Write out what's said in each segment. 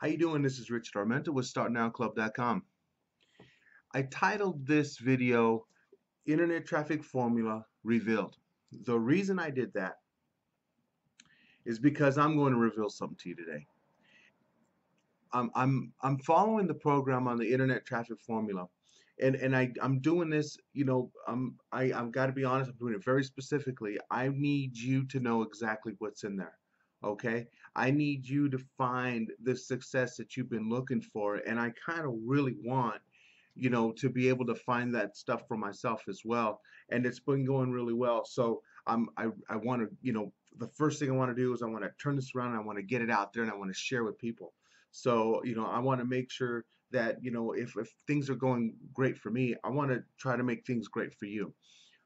How you doing? This is Richard Armenta with StartNowClub.com. I titled this video Internet Traffic Formula Revealed. The reason I did that is because I'm going to reveal something to you today. I'm following the program on the Internet Traffic Formula, and I'm doing this. I've got to be honest. I'm doing it very specifically. I need you to know exactly what's in there. Okay, I need you to find the success that you've been looking for, and I kind of really want to be able to find that stuff for myself as well. And it's been going really well. So I want to, the first thing I want to do is I want to turn this around and I want to get it out there and I want to share with people. So, I want to make sure that, if things are going great for me, I want to try to make things great for you.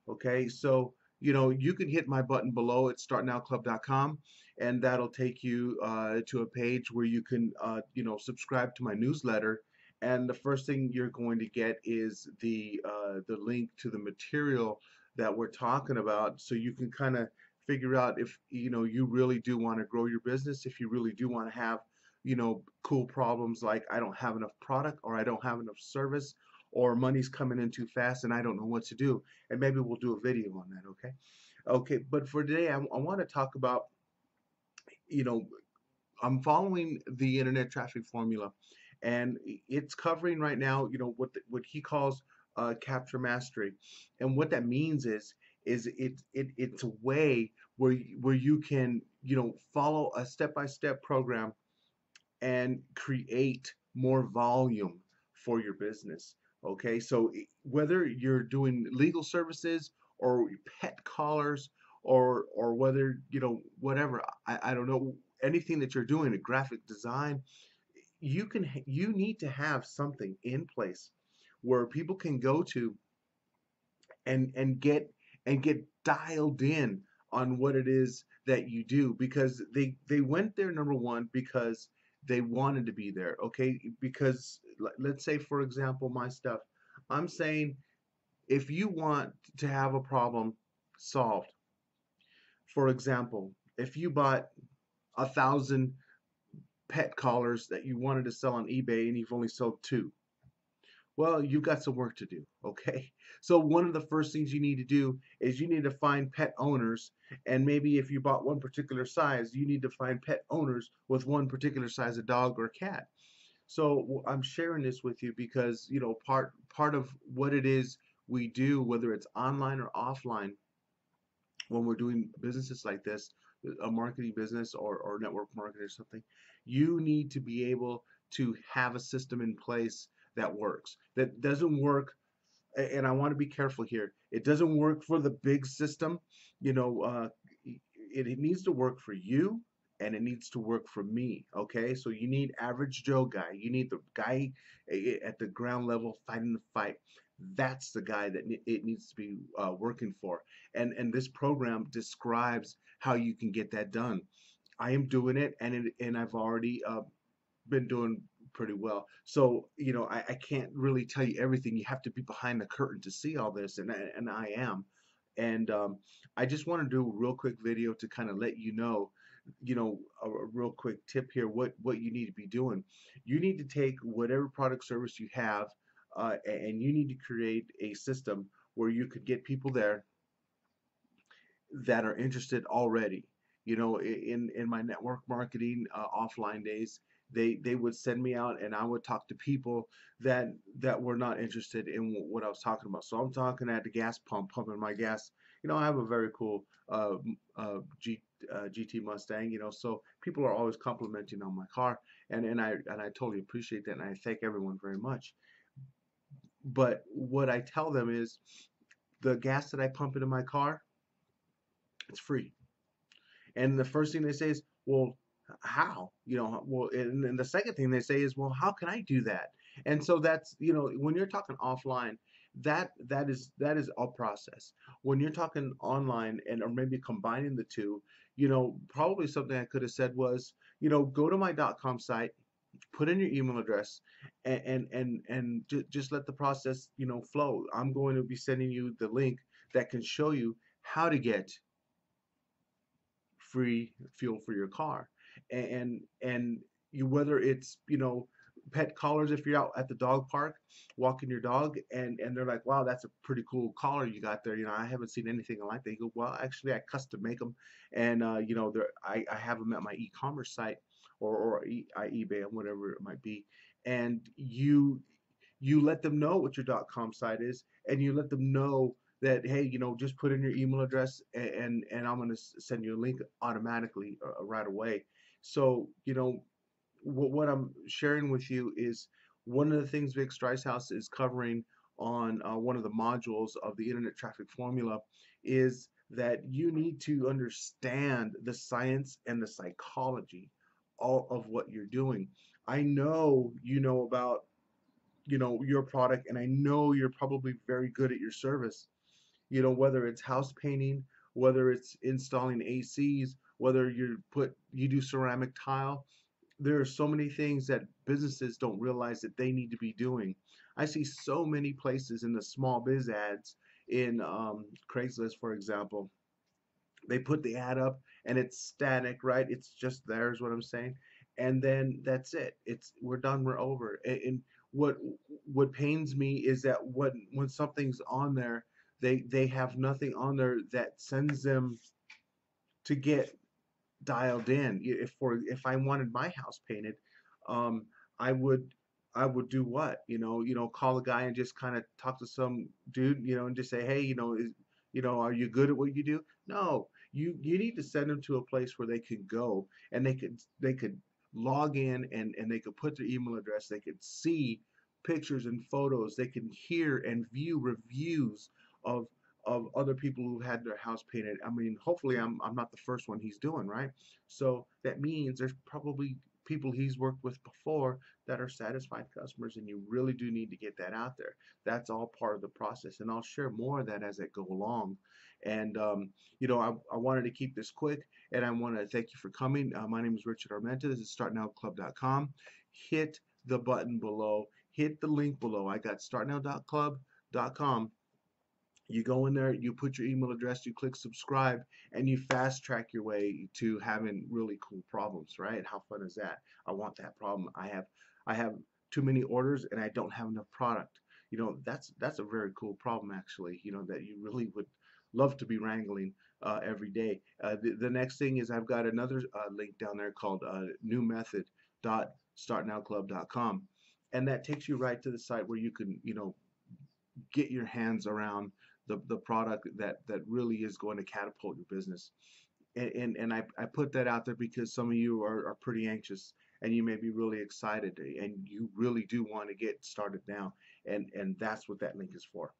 Okay. So, you can hit my button below at startnowclub.com, and that'll take you to a page where you can, subscribe to my newsletter. And the first thing you're going to get is the link to the material that we're talking about, so you can kind of figure out if you really do want to grow your business, if you really do want to have cool problems like I don't have enough product, or I don't have enough service, or money's coming in too fast and I don't know what to do. And maybe we'll do a video on that. Okay, but for today I want to talk about, you know I'm following the internet traffic formula, and it's covering right now, what he calls capture mastery. And what that means is it's a way where you can follow a step-by-step program and create more volume for your business. Okay, so whether you're doing legal services or pet collars, or whether whatever, I don't know, anything that you're doing, a graphic design, you need to have something in place where people can go to and get dialed in on what it is that you do, because they went there, number one, because they wanted to be there. Okay, because let's say, for example, my stuff, I'm saying, if you want to have a problem solved, for example, if you bought 1,000 pet collars that you wanted to sell on eBay and you've only sold two, well, you've got some work to do. Okay, so one of the first things you need to do is you need to find pet owners, and maybe if you bought one particular size, you need to find pet owners with one particular size of dog or cat. So I'm sharing this with you because part of what it is we do, whether it's online or offline, when we're doing businesses like this, a marketing business, or network marketing or something, you need to be able to have a system in place that works. That doesn't work, and I want to be careful here. It doesn't work for the big system. It needs to work for you, and it needs to work for me. Okay, so you need average Joe guy. You need the guy at the ground level fighting the fight. That's the guy that it needs to be working for. And this program describes how you can get that done. I am doing it, and I've already been doing pretty well. So I can't really tell you everything. You have to be behind the curtain to see all this, and I am. And I just want to do a real quick video to kind of let a real quick tip here, what you need to be doing. You need to take whatever product service you have, and you need to create a system where you could get people there that are interested already. In my network marketing offline days, they would send me out and I would talk to people that were not interested in what I was talking about. So I'm talking at the gas pump, pumping my gas. I have a very cool GT Mustang. So people are always complimenting on my car, and I totally appreciate that, and I thank everyone very much. But what I tell them is, the gas that I pump into my car, it's free. And the first thing they say is, well, how? Well, and the second thing they say is, well, how can I do that? And so that's, when you're talking offline, that is a process. When you're talking online, and or maybe combining the two, probably something I could have said was, go to my .com site, put in your email address, and just let the process, flow. I'm going to be sending you the link that can show you how to get free fuel for your car. And whether it's, pet collars, if you're out at the dog park walking your dog, and they're like, wow, that's a pretty cool collar you got there. I haven't seen anything like that. You go, well, actually, I custom make them, and I have them at my e-commerce site, or eBay, and whatever it might be. And you let them know what your .com site is, and you let them know that, hey, just put in your email address, and I'm going to send you a link automatically, right away. So, what I'm sharing with you is one of the things Vic Stricehouse is covering on, one of the modules of the Internet Traffic Formula, is that you need to understand the science and the psychology all of what you're doing. I know you know about, your product, and I know you're probably very good at your service. Whether it's house painting, whether it's installing ACs, whether you do ceramic tile. There are so many things that businesses don't realize that they need to be doing. I see so many places in the small biz ads in, Craigslist, for example. They put the ad up and it's static, right? It's just there, is what I'm saying. And then that's it. We're done, we're over. And what pains me is that when something's on there, they have nothing on there that sends them to get dialed in. If I wanted my house painted, um, I would I would do what? Call a guy and just kind of talk to some dude, and just say, hey, are you good at what you do? No, you need to send them to a place where they can go, and they could log in, and they could put their email address. They could see pictures and photos. They can hear and view reviews of other people who had their house painted. I mean, hopefully I'm not the first one he's doing, right? So that means there's probably people he's worked with before that are satisfied customers, and you really do need to get that out there. That's all part of the process, and I'll share more of that as I go along. And I wanted to keep this quick, and I want to thank you for coming. My name is Richard Armenta. This is StartNowClub.com. Hit the button below. Hit the link below. I got StartNow.club.com. You go in there, you put your email address, you click subscribe, and you fast track your way to having really cool problems, right? How fun is that? I want that problem. I have too many orders and I don't have enough product. That's a very cool problem, actually, that you really would love to be wrangling, every day. The next thing is I've got another, link down there called, newmethod.startnowclub.com, and that takes you right to the site where you can, get your hands around the product that really is going to catapult your business. And I put that out there because some of you are pretty anxious, and you may be really excited, and you really do want to get started now, and that's what that link is for.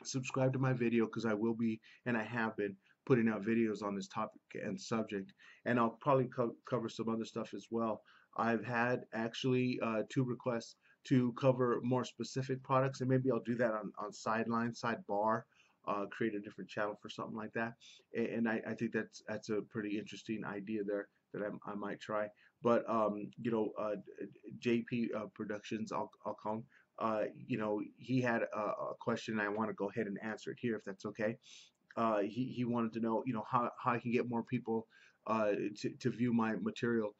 Subscribe to my video, because I will be, and I have been, putting out videos on this topic and subject, and I'll probably cover some other stuff as well. I've had actually, two requests to cover more specific products, and maybe I'll do that on sidebar, create a different channel for something like that. And I think that's a pretty interesting idea there that I might try. But JP, Productions, I'll call him. He had a question, and I want to go ahead and answer it here, if that's okay. He wanted to know, how I can get more people, to view my material.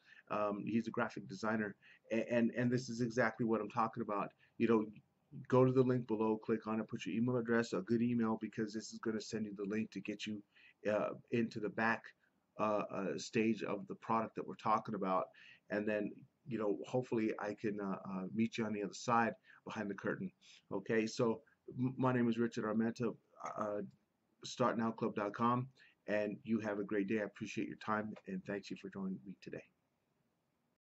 He's a graphic designer, and this is exactly what I'm talking about. Go to the link below, click on it, put your email address, a good email, because this is going to send you the link to get you, into the back, stage of the product that we're talking about, and then hopefully I can, meet you on the other side, behind the curtain. Okay, so my name is Richard Armenta. StartNowClub.com, and you have a great day. I appreciate your time, and thank you for joining me today.